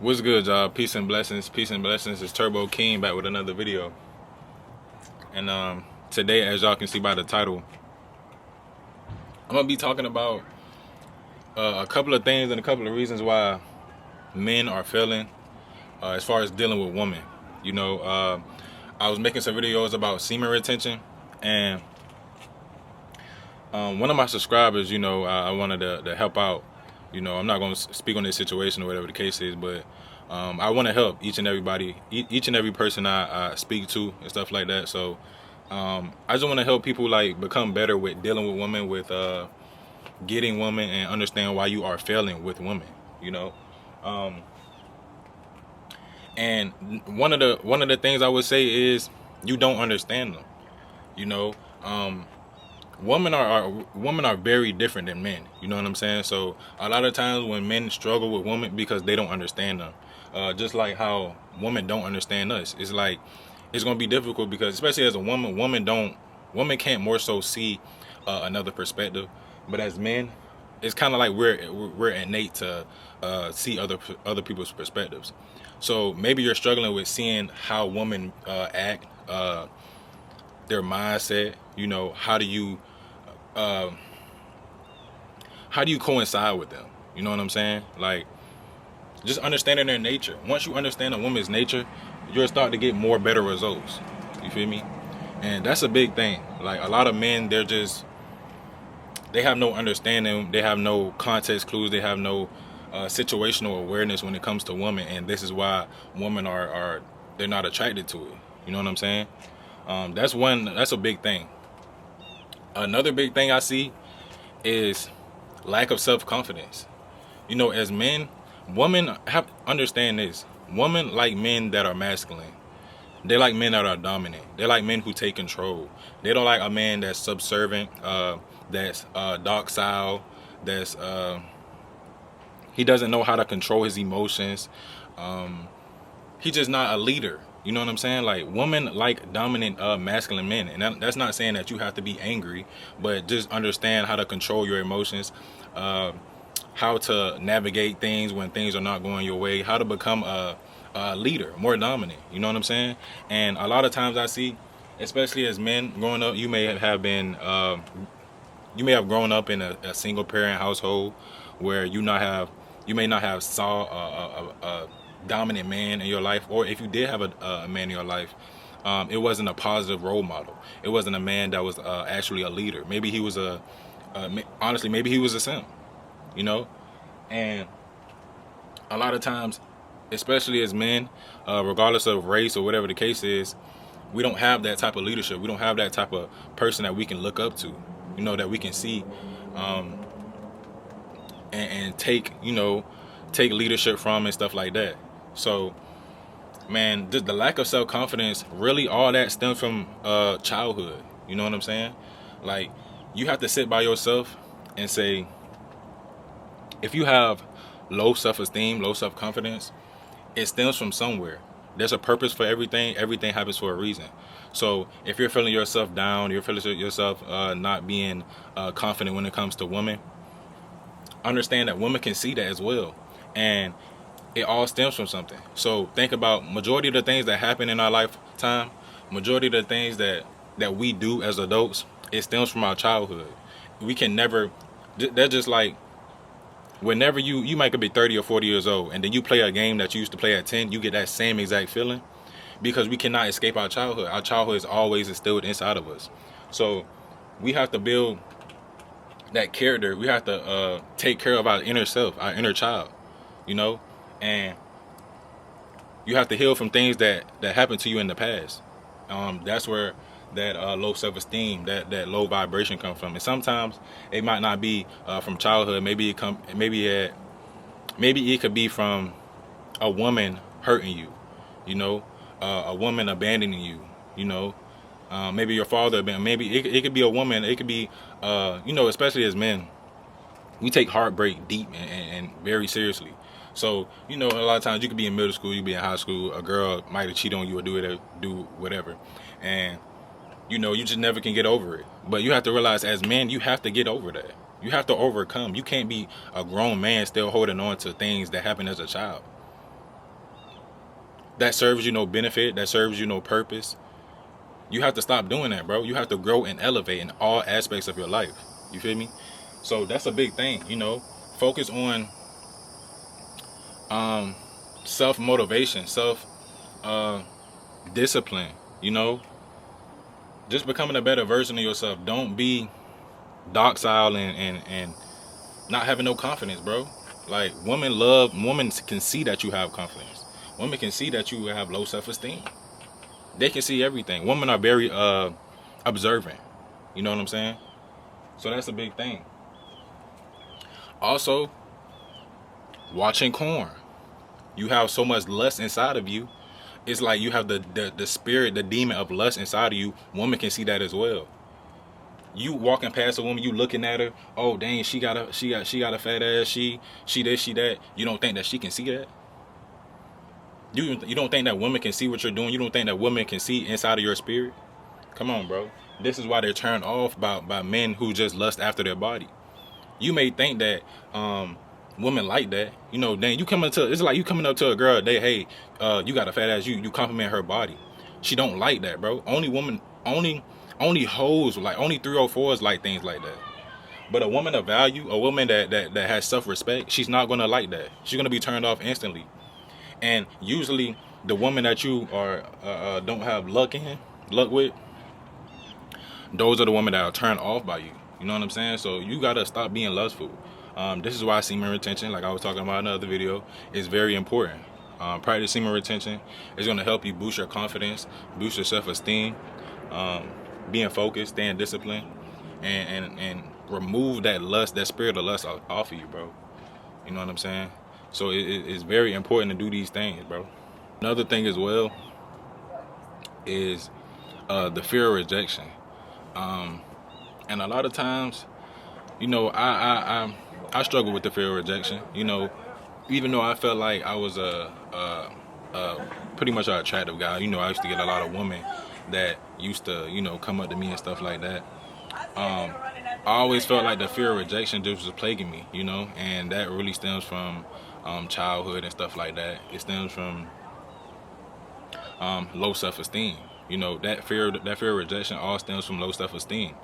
What's good, y'all? Peace and blessings. Peace and blessings. It's Turbo King back with another video. And today, as y'all can see by the title, I'm gonna be talking about a couple of things and a couple of reasons why men are failing as far as dealing with women. I was making some videos about semen retention, and one of my subscribers, I wanted to help out. I'm not going to speak on this situation or whatever the case is, but I want to help each and every person I speak to and stuff like that. So I just want to help people like become better with dealing with women, with getting women, and understand why you are failing with women. You know, um, and one of the things I would say is you don't understand them. You know, um, women are very different than men. You know what I'm saying? So a lot of times when men struggle with women because they don't understand them, just like how women don't understand us, it's like it's gonna be difficult because especially as a woman, women can't more so see another perspective, but as men, it's kind of like we're innate to see other people's perspectives. So maybe you're struggling with seeing how women act. Their mindset. Uh, how do you coincide with them? You know what I'm saying? Like just understanding their nature. Once you understand a woman's nature, you'll start to get more better results. You feel me? And that's a big thing. Like a lot of men, they have no understanding. They have no context clues. They have no situational awareness when it comes to women, and this is why women are they're not attracted to it. You know what I'm saying? That's a big thing. Another big thing I see is lack of self-confidence. As men, women have understand this. Women like men that are masculine. They like men that are dominant. They like men who take control. They don't like a man that's subservient, that's docile, that's he doesn't know how to control his emotions. He's just not a leader. You know what I'm saying? Like women like dominant masculine men, and that's not saying that you have to be angry, but just understand how to control your emotions, how to navigate things when things are not going your way, how to become a leader, more dominant. You know what I'm saying? And a lot of times I see, especially as men growing up, you may have grown up in a single parent household where you may not have saw a dominant man in your life, or if you did have a man in your life, it wasn't a positive role model. It wasn't a man that was actually a leader. Maybe he was honestly, maybe he was a simp, you know? And a lot of times, especially as men, regardless of race or whatever the case is, we don't have that type of leadership. We don't have that type of person that we can look up to, that we can see, um, and take leadership from and stuff like that. So, man, the lack of self-confidence, really all that stems from childhood. You know what I'm saying? Like, you have to sit by yourself and say, if you have low self-esteem, low self-confidence, it stems from somewhere. There's a purpose for everything. Everything happens for a reason. So if you're feeling yourself down, you're feeling yourself not being confident when it comes to women, understand that women can see that as well. And it all stems from something. So think about majority of the things that happen in our lifetime, majority of the things that we do as adults, it stems from our childhood. We can never, they're just like, whenever you might be 30 or 40 years old and then you play a game that you used to play at 10, you get that same exact feeling because we cannot escape our childhood. Our childhood is always instilled inside of us. So we have to build that character. We have to take care of our inner self, our inner child, and you have to heal from things that happened to you in the past. That's where that low self-esteem, that low vibration come from. And sometimes it might not be from childhood. Maybe it could be from a woman hurting you, a woman abandoning you, maybe your father, maybe it could be a woman. It could be, especially as men, we take heartbreak deep and very seriously. So, a lot of times you could be in middle school, you could be in high school, a girl might have cheated on you or do whatever. And, you just never can get over it. But you have to realize as men, you have to get over that. You have to overcome. You can't be a grown man still holding on to things that happened as a child. that serves you no benefit, that serves you no purpose, you have to stop doing that, bro. You have to grow and elevate in all aspects of your life. You feel me? So that's a big thing, you know. Focus on self motivation, self discipline, you know. Just becoming a better version of yourself. Don't be docile and not having no confidence, bro. Like women can see that you have confidence. Women can see that you have low self-esteem. They can see everything. Women are very observant. You know what I'm saying? So that's a big thing. Also, watching corn. You have so much lust inside of you. It's like you have the spirit, the demon of lust inside of you. Woman can see that as well. You walking past a woman, you looking at her, oh dang, she got a fat ass, she this, she that. You don't think that she can see that? You don't think that women can see what you're doing? You don't think that women can see inside of your spirit? Come on, bro. This is why they're turned off by men who just lust after their body. You may think that women like that. You know, dang, it's like you coming up to a girl, hey, you got a fat ass, you compliment her body. She don't like that, bro. Only hoes, like only 304s like things like that. But a woman of value, a woman that has self-respect, she's not gonna like that. She's gonna be turned off instantly. And usually the woman that you are don't have luck with, those are the women that are turned off by you. You know what I'm saying? So you gotta stop being lustful. This is why semen retention, like I was talking about in another video, is very important. Practice semen retention is gonna help you boost your confidence, boost your self-esteem, being focused, staying disciplined, and remove that lust, that spirit of lust off of you, bro. You know what I'm saying? So it's very important to do these things, bro. Another thing as well is the fear of rejection. And a lot of times, you know, I struggle with the fear of rejection. You know, even though I felt like I was a pretty much an attractive guy. You know, I used to get a lot of women that used to, you know, come up to me and stuff like that. I always felt like the fear of rejection just was plaguing me, you know, and that really stems from childhood and stuff like that. It stems from low self-esteem. You know, that fear of rejection all stems from low self-esteem.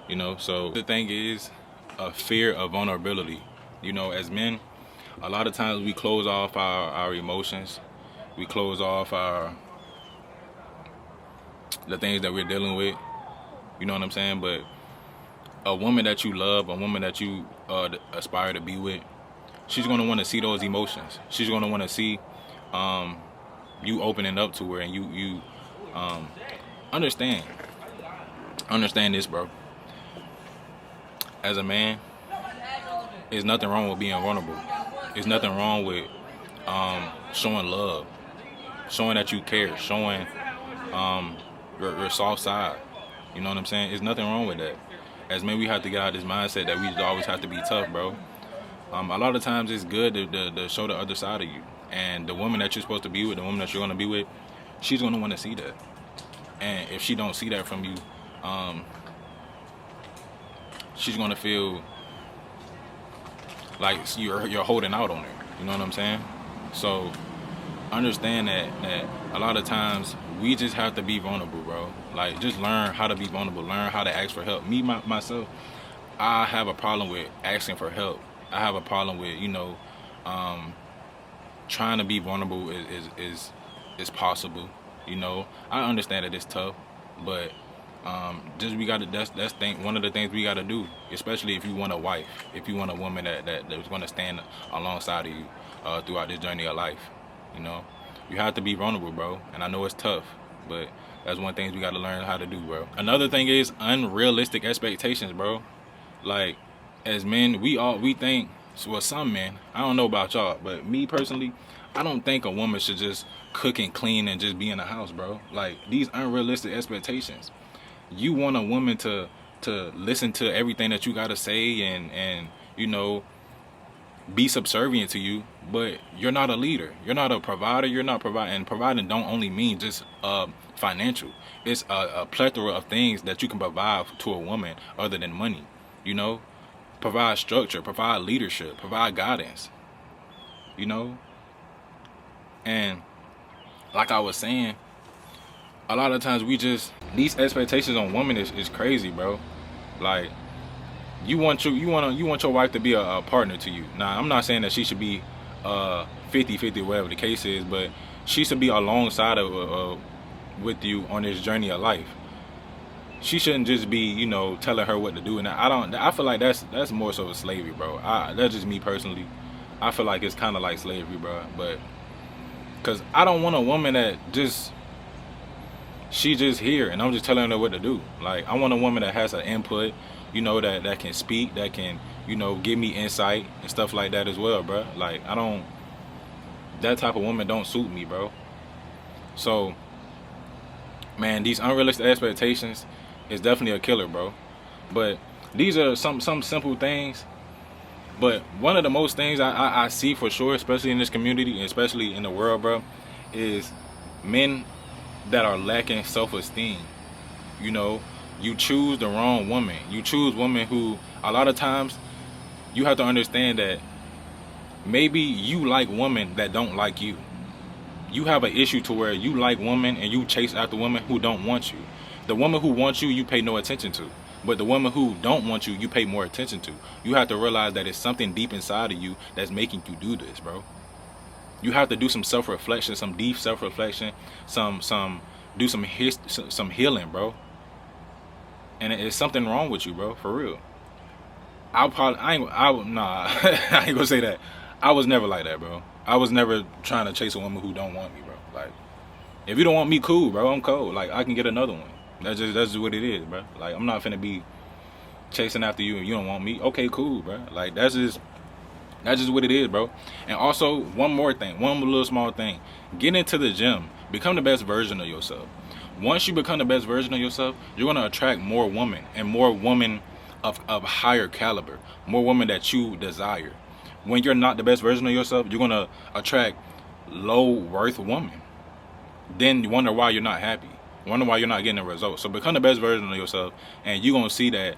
You know, so the thing is a fear of vulnerability. You know, as men, a lot of times we close off our emotions. We close off the things that we're dealing with. You know what I'm saying? But a woman that you love, a woman that you aspire to be with, she's going to want to see those emotions. She's going to want to see you opening up to her, and you understand this, bro. As a man, there's nothing wrong with being vulnerable. There's nothing wrong with showing love, showing that you care, showing your soft side. You know what I'm saying? There's nothing wrong with that. As men, we have to get out of this mindset that we always have to be tough, bro. A lot of times it's good to show the other side of you. And the woman that you're supposed to be with, the woman that you're going to be with, she's going to want to see that. And if she don't see that from you, she's going to feel like you're holding out on her. You know what I'm saying? So understand that a lot of times we just have to be vulnerable, bro. Like, just learn how to be vulnerable. Learn how to ask for help. Me, myself, I have a problem with asking for help. I have a problem with, you know, trying to be vulnerable is possible. You know, I understand that it's tough, but one of the things we gotta do, especially if you want a wife, if you want a woman that's gonna stand alongside of you throughout this journey of life. You know, you have to be vulnerable, bro. And I know it's tough, but that's one thing we gotta learn how to do, bro. Another thing is unrealistic expectations, bro. Like, as men, we think, well, some men, I don't know about y'all, but me personally, I don't think a woman should just cook and clean and just be in the house, bro. Like, these unrealistic expectations. You want a woman to listen to everything that you gotta say and you know, be subservient to you, but you're not a leader. You're not a provider. You're not providing. And providing don't only mean just financial. It's a plethora of things that you can provide to a woman other than money. You know, provide structure, provide leadership, provide guidance. You know, and like I was saying, a lot of times we just, these expectations on women is crazy, bro. Like, you want your wife to be a partner to you. Now, I'm not saying that she should be 50-50, whatever the case is, but she should be alongside of with you on this journey of life. She shouldn't just be, you know, telling her what to do. And I feel like that's more so slavery, bro. That's just me personally. I feel like it's kind of like slavery, bro. But because I don't want a woman that just, she just here and I'm just telling her what to do. Like, I want a woman that has an input, you know, that can speak, that can, you know, give me insight and stuff like that as well, bro. Like, that type of woman don't suit me, bro. So, man, these unrealistic expectations is definitely a killer, bro. But these are some simple things. But one of the most things I see for sure, especially in this community and especially in the world, bro, is men that are lacking self-esteem. You know, you choose the wrong woman. You choose women who, a lot of times, you have to understand that maybe you like women that don't like you. You have an issue to where you like women and you chase after women who don't want you. The woman who wants you, you pay no attention to. But the woman who don't want you, you pay more attention to. You have to realize that it's something deep inside of you that's making you do this, bro. You have to do some self-reflection, some deep self-reflection, do some healing, bro. And it's something wrong with you, bro, for real. I ain't gonna say that. I was never like that, bro. I was never trying to chase a woman who don't want me, bro. Like, if you don't want me, cool, bro. I'm cold. Like, I can get another one. That's just what it is, bro. Like, I'm not finna be chasing after you and you don't want me. Okay, cool, bro. Like, that's just what it is, bro. And also, one more thing, one little small thing. Get into the gym. Become the best version of yourself. Once you become the best version of yourself, you're gonna attract more women, and more women of higher caliber, more women that you desire. When you're not the best version of yourself, you're gonna attract low worth women. Then you wonder why you're not happy. Wonder why you're not getting the results. So become the best version of yourself, and you're gonna see that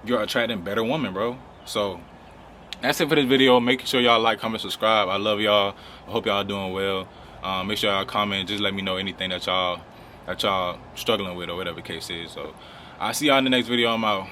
you're attracting better women, bro. So that's it for this video. Make sure y'all like, comment, subscribe. I love y'all. I hope y'all doing well. Make sure y'all comment. Just let me know anything that y'all struggling with or whatever the case is. So I'll see y'all in the next video. I'm out.